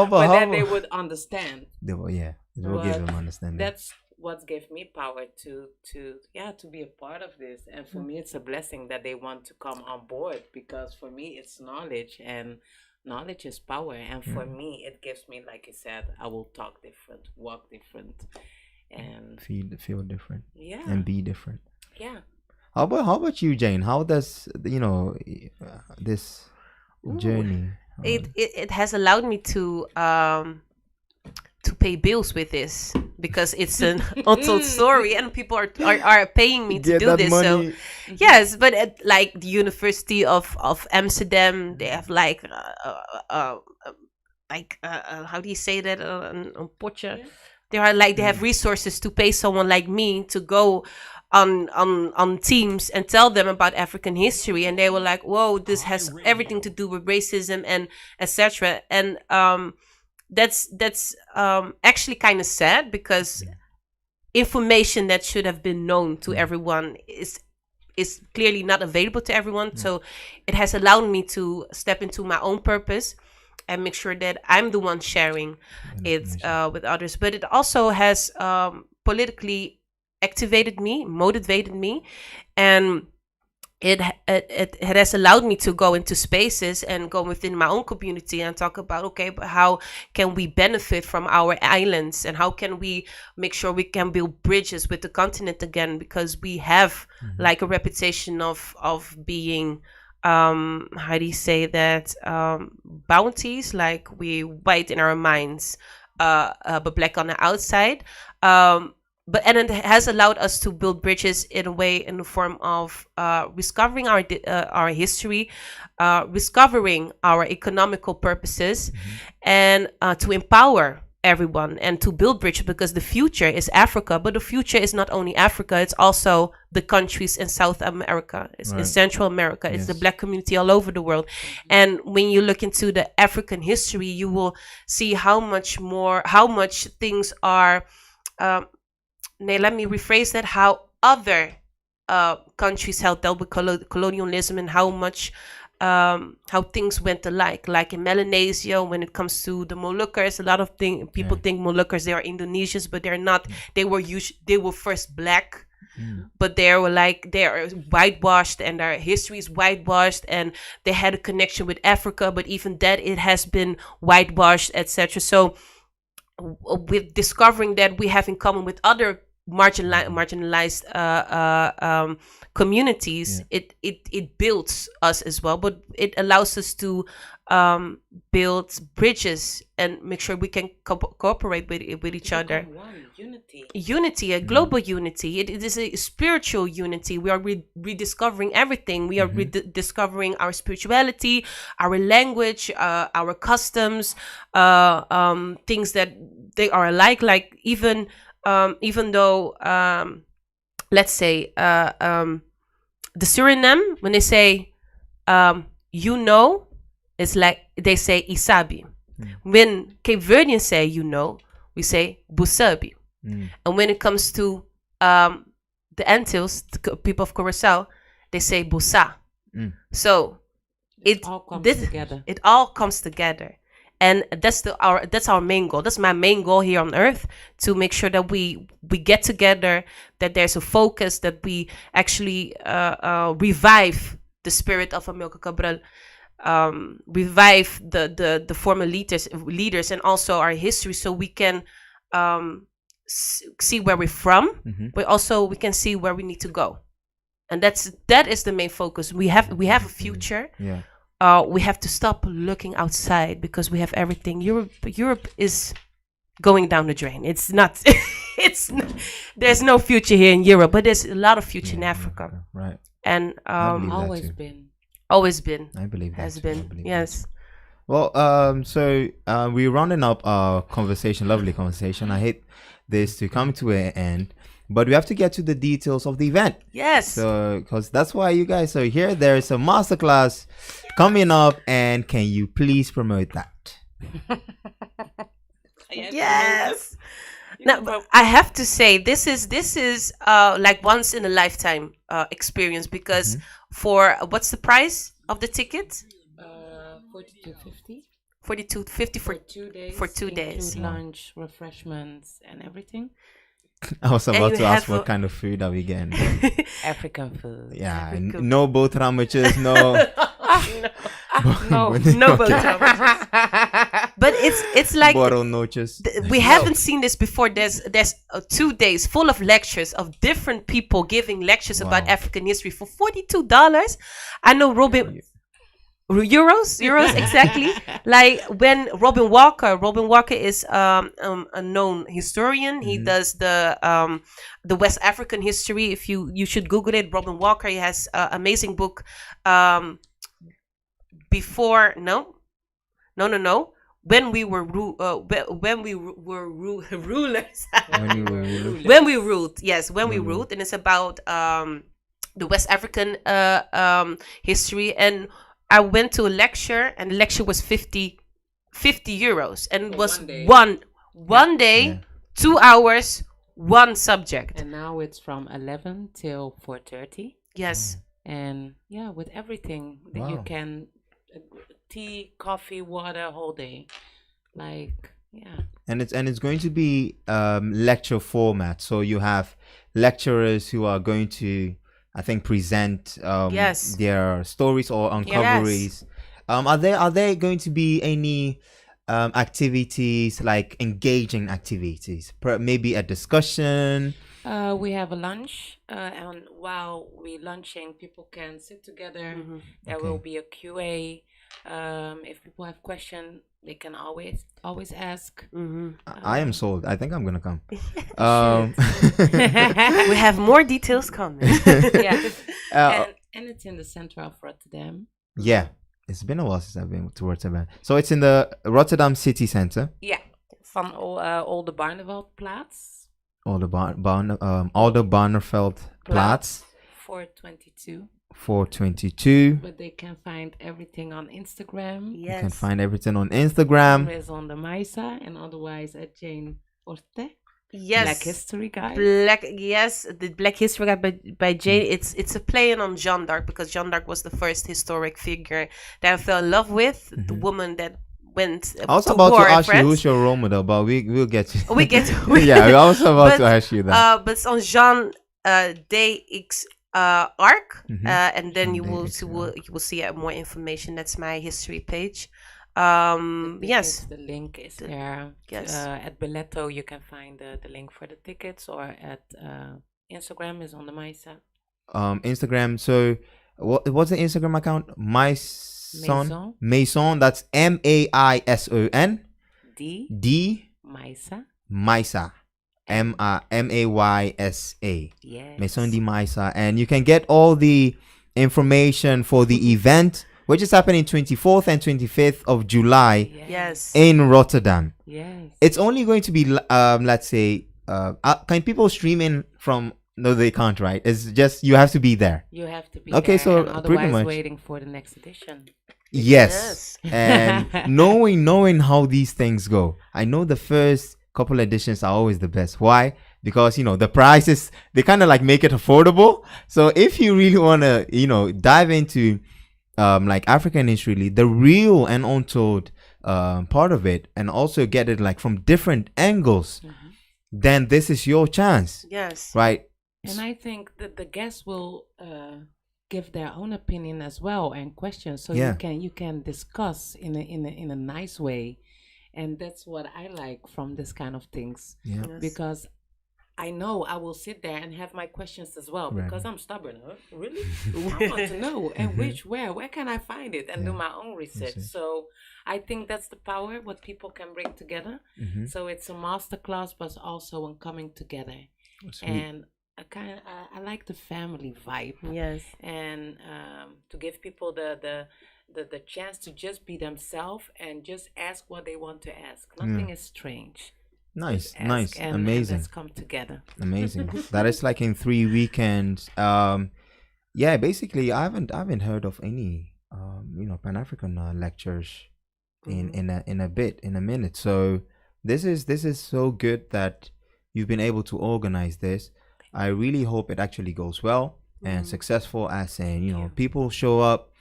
But then they would understand. They will, yeah. It will give them understanding. That's what gave me power to be a part of this. And for me, it's a blessing that they want to come on board because for me, it's knowledge and knowledge is power. And for me, it gives me, like you said, I will talk different, walk different, and feel different. Yeah. And be different. Yeah. How about you, Jane? How does this journey? It has allowed me to pay bills with this because it's an untold story and people are paying me to Get do that this. money. So yes, but at like the University of Amsterdam, they have like how do you say that on potje? They are like they have resources to pay someone like me to go on teams and tell them about African history, and they were like, whoa, this has everything to do with racism and etc. And that's actually kind of sad because information that should have been known to everyone is clearly not available to everyone. So it has allowed me to step into my own purpose and make sure that I'm the one sharing it with others. But it also has politically activated me, motivated me, and it has allowed me to go into spaces and go within my own community and talk about, okay, but how can we benefit from our islands and how can we make sure we can build bridges with the continent again, because we have like a reputation of being how do you say that, bounties, like we white in our minds but black on the outside. But it has allowed us to build bridges in a way, in the form of discovering our history, discovering our economical purposes, and to empower everyone and to build bridges, because the future is Africa. But the future is not only Africa; it's also the countries in South America, it's in Central America, it's the Black community all over the world. And when you look into the African history, you will see how much things are. Let me rephrase that, how other countries have dealt with colonialism and how much how things went alike. Like in Melanesia, when it comes to the Moluccas, a lot of people think Moluccas, they are Indonesians, but they're not. They were first black, but they are whitewashed, and their history is whitewashed, and they had a connection with Africa, but even that, it has been whitewashed, etc. So with discovering that we have in common with other marginalized communities, it builds us as well, but it allows us to build bridges and make sure we can cooperate with each other. Unity, a global unity. It is a spiritual unity. We are rediscovering everything. We are rediscovering our spirituality, our language, our customs, things that they are alike. Like even though, let's say, the Suriname, when they say, it's like they say isabi. When Cape Verdeans say, we say busabi. And when it comes to the Antilles, the people of Curaçao, they say busa. So it all comes together. And that's our main goal. That's my main goal here on Earth, to make sure that we get together, that there's a focus, that we actually revive the spirit of Amilcar Cabral, revive the former leaders, and also our history, so we can see where we're from, but also we can see where we need to go, and that is the main focus. We have a future. Yeah. We have to stop looking outside because we have everything. Europe is going down the drain. It's not. There's no future here in Europe, but there's a lot of future in Africa. Right. And believe that Always too. been. always been, I believe that has too. I been. believe that Yes. too. Well, so we're rounding up our conversation, lovely conversation. I hate this to come to an end, but we have to get to the details of the event. Yes. So, because that's why you guys are here. There's a masterclass coming up, and can you please promote that? Yes. Now, I have to say this is like once in a lifetime experience because for what's the price of the ticket? $42.50 $42.50 for 2 days. for 2 days. Include lunch, refreshments, and everything. I was about you to ask have what kind of food are we getting. African food. Yeah, African- no boat sandwiches, no. No. No, but it's like Bottle noches. we haven't seen this before. There's 2 days full of lectures of different people giving lectures about Wow. African history for $42. I know Robin. Euros exactly. Like when Robin Walker is a known historian. He does the West African history. If you should Google it, Robin Walker. He has an amazing book. Before when we were rulers. When you were really- When we ruled, yes, when we ruled, and it's about the West African history. And I went to a lecture, and the lecture was 50 euros, and it was one day, Yeah. 2 hours, one subject. And now it's from 11 till 4:30. Yes, And yeah, with everything that you Wow. can, tea, coffee, water, whole day. Like, yeah. And it's going to be lecture format. So you have lecturers who are going to, I think, present Yes. their stories or uncoveries. Are there going to be any activities, like engaging activities? Maybe a discussion. We have a lunch, and while we're lunching, people can sit together. There will be a QA. If people have questions, they can always ask. I am sold. I think I'm gonna come. we have more details coming. Yeah, and it's in the center of Rotterdam. Yeah, it's been a while since I've been to Rotterdam. So it's in the Rotterdam city center. Yeah, van all the Barneveldplaats. Barneveld Plaats 422. 422. But they can find everything on Instagram. You can Yes. find everything on Instagram. It's on the Maisa, and otherwise at Jane Orte. Yes. Black History Guide. The Black History Guide by Jane. It's a play on Jeanne d'Arc, because Jeanne d'Arc was the first historic figure that I fell in love with. The woman that went I was to about war to in ask you France. who's your role model, but we'll get to We get yeah, I was about to But, ask you that. but it's on Jeanne d'Arc, and then you will see more information. That's my history page. Yes. The link is there. Yes. At Biletto, you can find the link for the tickets, or at Instagram is on the Maisa. Instagram. So what's the Instagram account? Maison. That's MAISON. D Maisa. Maisa. MAYSA. Yes. Maison de Maisa. And you can get all the information for the event, which is happening 24th and 25th of July Yes. in Rotterdam. Yes. It's only going to be, let's say, can people stream in from? No, they can't, right? It's just you have to be there. You have to be Okay, there, so and pretty otherwise much. waiting for the next edition. Yes. And knowing how these things go, I know the first couple editions are always the best. Why? Because the prices, they kind of like make it affordable. So if you really want to dive into like African history, the real and untold part of it, and also get it like from different angles, then this is your chance. Yes. Right? And I think that the guests will give their own opinion as well, and questions, so Yeah. you can discuss in a nice way, and that's what I like from this kind of things. Yeah. Yes. Because I know I will sit there and have my questions as well Right. because I'm stubborn. Huh? Really? I want to know. And where can I find it and do my own research? So I think that's the power, what people can bring together. So it's a masterclass, but also a coming together. And I like the family vibe. Yes. And to give people the chance to just be themselves and just ask what they want to ask. Nothing is strange. Nice, Ask nice, and amazing, let's come together. amazing. That is like in 3 weekends. Yeah, basically, I haven't heard of any Pan-African lectures in a minute. So this is so good that you've been able to organize this. I really hope it actually goes well and successful, as in people show up,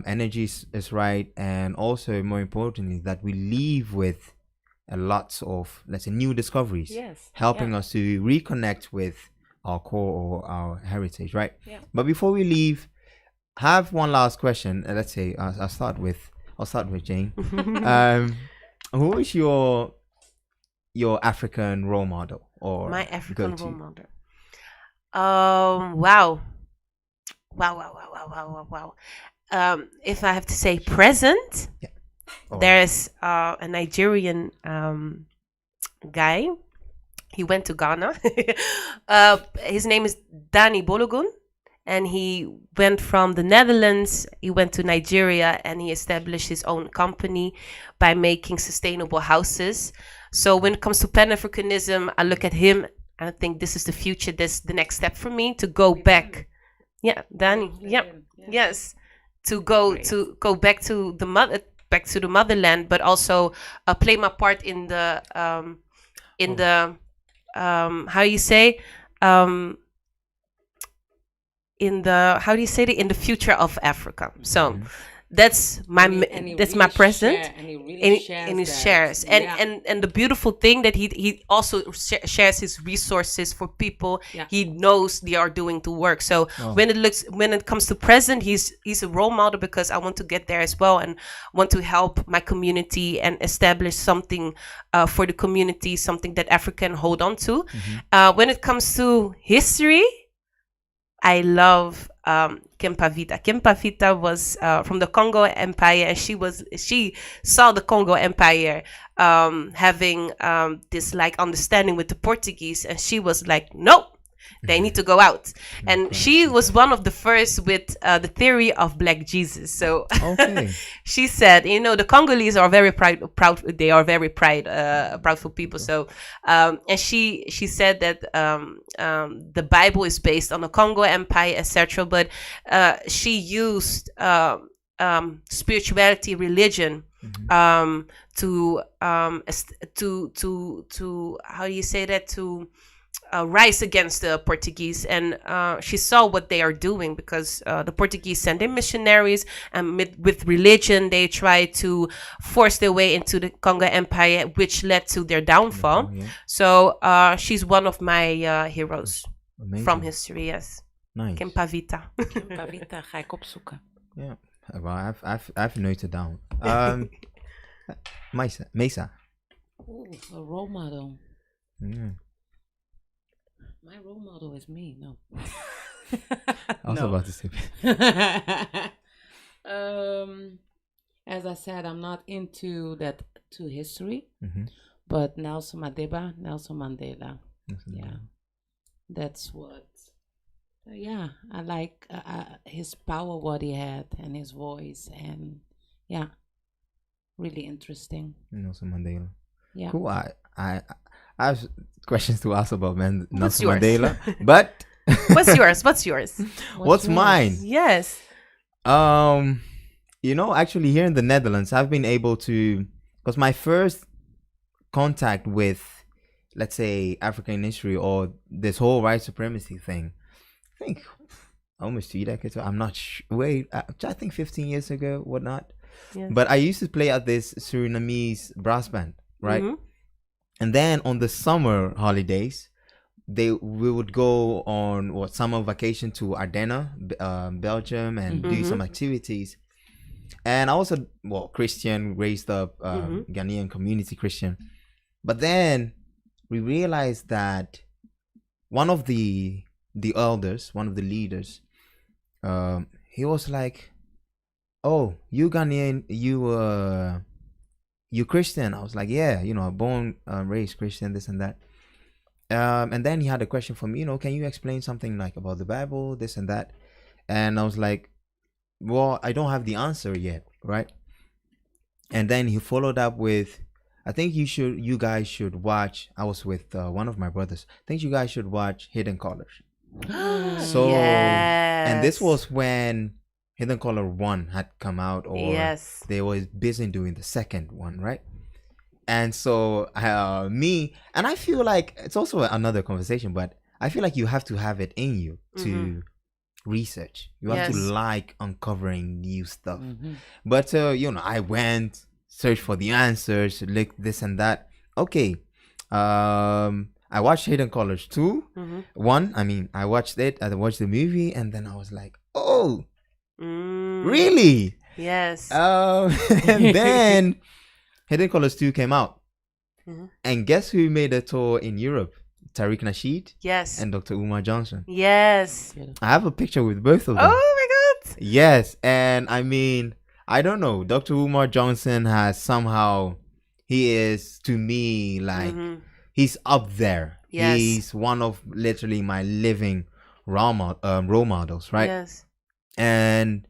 energy is right, and also more importantly that we leave with lots of, let's say, new discoveries, Yes. helping us to reconnect with our core or our heritage, right? Yeah. But before we leave, have one last question. Let's say I'll start with Jane. Who is your African role model or My African go-to? role model. Wow. If I have to say present, Or- there's a Nigerian guy. He went to Ghana. His name is Donny Bologun, and he went from the Netherlands. He went to Nigeria, and he established his own company by making sustainable houses. So when it comes to Pan-Africanism, I look at him and I think this is the future. This is the next step for me to go back. Yeah, Danny. Yeah, yes, to go back to the motherland, but also play my part in the how do you say in the future of Africa. So that's my present. And he really shares and the beautiful thing that he also shares his resources for people he knows they are doing the work. So when it comes to present, he's a role model because I want to get there as well and want to help my community and establish something for the community, something that Africa can hold on to. When it comes to history, I love Kempavita. Kempavita was from the Congo Empire, and she saw the Congo Empire having this like understanding with the Portuguese, and she was like, nope, they need to go out. And she was one of the first with the theory of Black Jesus. So she said, the Congolese are very proud. They are very proudful people. So, and she said that the Bible is based on the Congo Empire, etc. But she used spirituality, religion, to how do you say that, to rise against the Portuguese. And she saw what they are doing, because the Portuguese sent in missionaries, and with religion they try to force their way into the Congo Empire, which led to their downfall. So she's one of my heroes. Amazing. From history. Yes. Nice. Kempavita, ga ik opzoeken. Yeah. Well, I've noted down. Mesa. Ooh, a role model. Yeah. My role model is me. No. I was about to say. As I said, I'm not into that to history, but Nelson Mandela. Yeah, that's what. I like his power, what he had, and his voice, and really interesting. Nelson Mandela. Yeah. Cool. I have questions to ask about Nelson yours? Mandela, but What's yours? What's mine? Yes. Actually here in the Netherlands, I've been able to, because my first contact with, let's say, African history or this whole white supremacy thing, I think almost 2 decades ago. I'm not sure. Wait, I think 15 years ago, whatnot. Yes. But I used to play at this Surinamese brass band, right? And then on the summer holidays, we would go on summer vacation to Ardennes, Belgium, and do some activities. And I also, Christian, raised up Ghanaian community Christian. But then we realized that one of the elders, one of the leaders, he was like, "Oh, you Ghanaian, you Christian?" I was like, "Yeah, born, raised Christian, this and that." And then he had a question for me, can you explain something like about the Bible, this and that? And I was like, well, I don't have the answer yet, right? And then he followed up with, I think you guys should watch. I was with one of my brothers. I think you guys should watch Hidden Colors. So, and this was when Hidden Color 1 had come out, or they were busy doing the second one, right? And so me, and I feel like it's also another conversation, but I feel like you have to have it in you to research. You have to like uncovering new stuff. But I went, searched for the answers, looked this and that. Okay. I watched Hidden Colors 2. I watched it. I watched the movie, and then I was like, oh, really? Yes. And then Hidden Colors 2 came out. And guess who made a tour in Europe? Tariq Nasheed. Yes. And Dr. Umar Johnson. Yes. I have a picture with both of them. Oh my God. Yes. And I mean, I don't know. Dr. Umar Johnson has somehow, he is to me like, he's up there. Yes. He's one of literally my living role models, right? Yes. And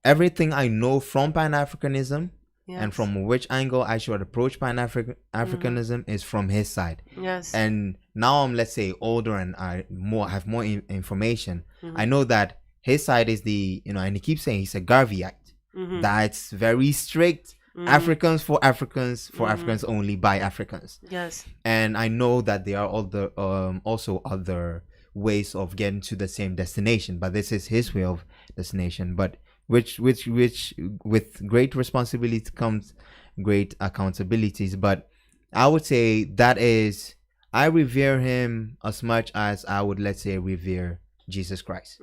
everything I know from Pan-Africanism, and from which angle I should approach Pan-Africanism is from his side. Yes. And now I'm, let's say, older and I have more information. I know that his side is the, and he keeps saying he's a Garveyite. That's very strict. Africans for Africans, for Africans only, by Africans. Yes. And I know that there are also other ways of getting to the same destination, but this is his way of destination. But which with great responsibility comes great accountabilities. But I would say that is, I revere him as much as I would, let's say, revere Jesus Christ.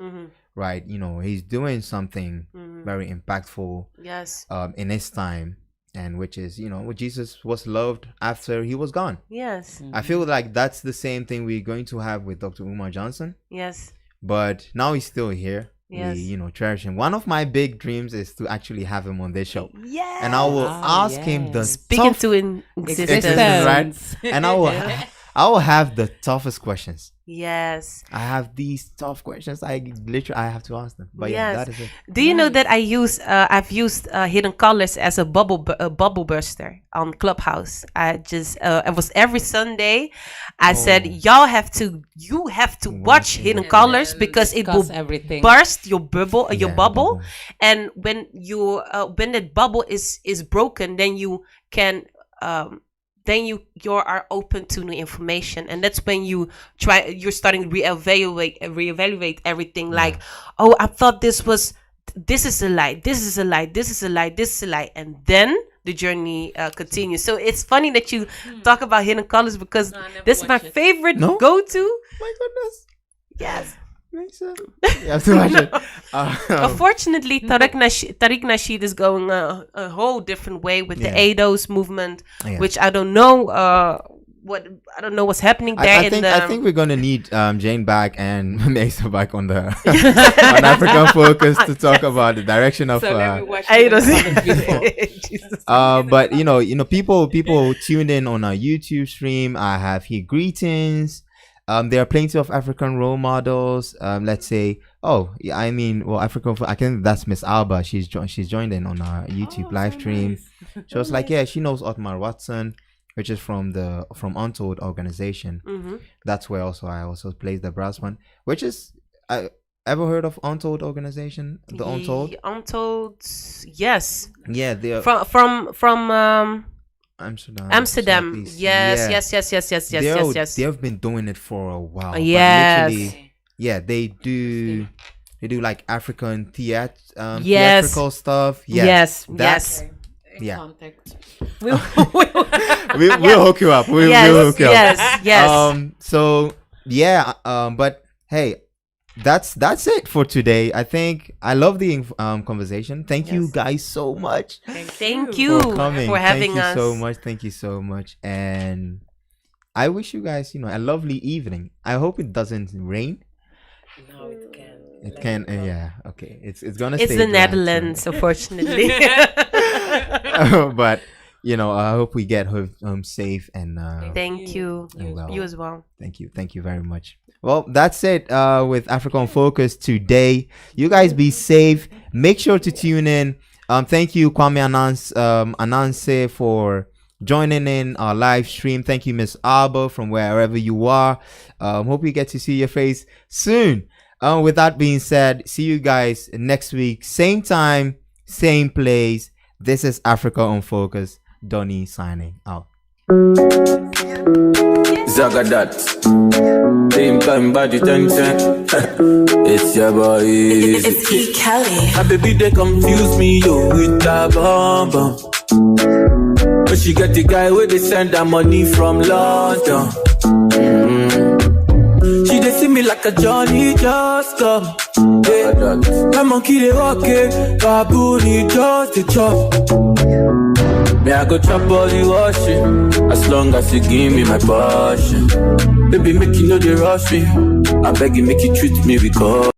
Right? He's doing something very impactful. Yes. In his time, and which is, Jesus was loved after he was gone. Yes. I feel like that's the same thing we're going to have with Dr. Umar Johnson. Yes. But now he's still here. Yes. We, cherish him. One of my big dreams is to actually have him on this show. Yes. And I will ask him the Speaking to in existence. right? And I will have the toughest questions. Yes. I have these tough questions. I have to ask them. But that is it. Do you know that I've used Hidden Colors as a bubble burster on Clubhouse? It was every Sunday. I said, you have to watch Hidden Colors because it will burst your bubble. And when when that bubble is broken, then you can you are open to new information, and that's when you're starting to reevaluate everything. Like, oh, I thought this is a lie, this is a lie, this is a lie, this is a lie, and then the journey continues. So it's funny that you talk about Hidden Colors because this is my favorite go-to. My goodness. Yes. You have to watch it. Unfortunately, Tariq Nasheed is going a whole different way with the ADOS movement, which I don't know what's happening there. I think we're gonna need Jane back and Mesa back on the on African Focus to talk about the direction of ADOS. But people tuned in on our YouTube stream. I have here greetings. There are plenty of African role models. Let's say, African. I think that's Miss Alba. She's joined in on our YouTube live stream. Nice. She was like, she knows Otmar Watson, which is from Untold organization. That's where I also played the brass one. Which is, ever heard of Untold organization? The Untold. Untold, yes. Yeah, they are from Amsterdam. Yes. They have been doing it for a while. Yes. They do like African theatrical stuff. Yes. Contact. We'll hook you up. We'll hook you up. Yes. But hey, that's it for today. I think I love the conversation. Thank you guys so much. Thank you for coming. For having us. Thank you so much. And I wish you guys, a lovely evening. I hope it doesn't rain. No, it can. It can, yeah. Okay, it's gonna. It's stay the dry, Netherlands, unfortunately. but I hope we get home safe and. Thank you. Well. You as well. Thank you very much. Well, that's it with Africa on Focus today. You guys be safe. Make sure to tune in. Thank you, Kwame Ananse, for joining in our live stream. Thank you, Miss Alba, from wherever you are. Hope you get to see your face soon. With that being said, see you guys next week. Same time, same place. This is Africa on Focus. Donny signing out. Zagadat. Same time, body 10. It's your boy. It's E. Kelly. My baby, they confuse me, yo, with that bomb bomb. But she get the guy where they send her money from London. She they see me like a Johnny just come. Yeah. My monkey they walk it, baboon he just the chop. Me I go chop all the washing, as long as you give me my passion. Baby make you know they rush me, I beg you make you treat me with God.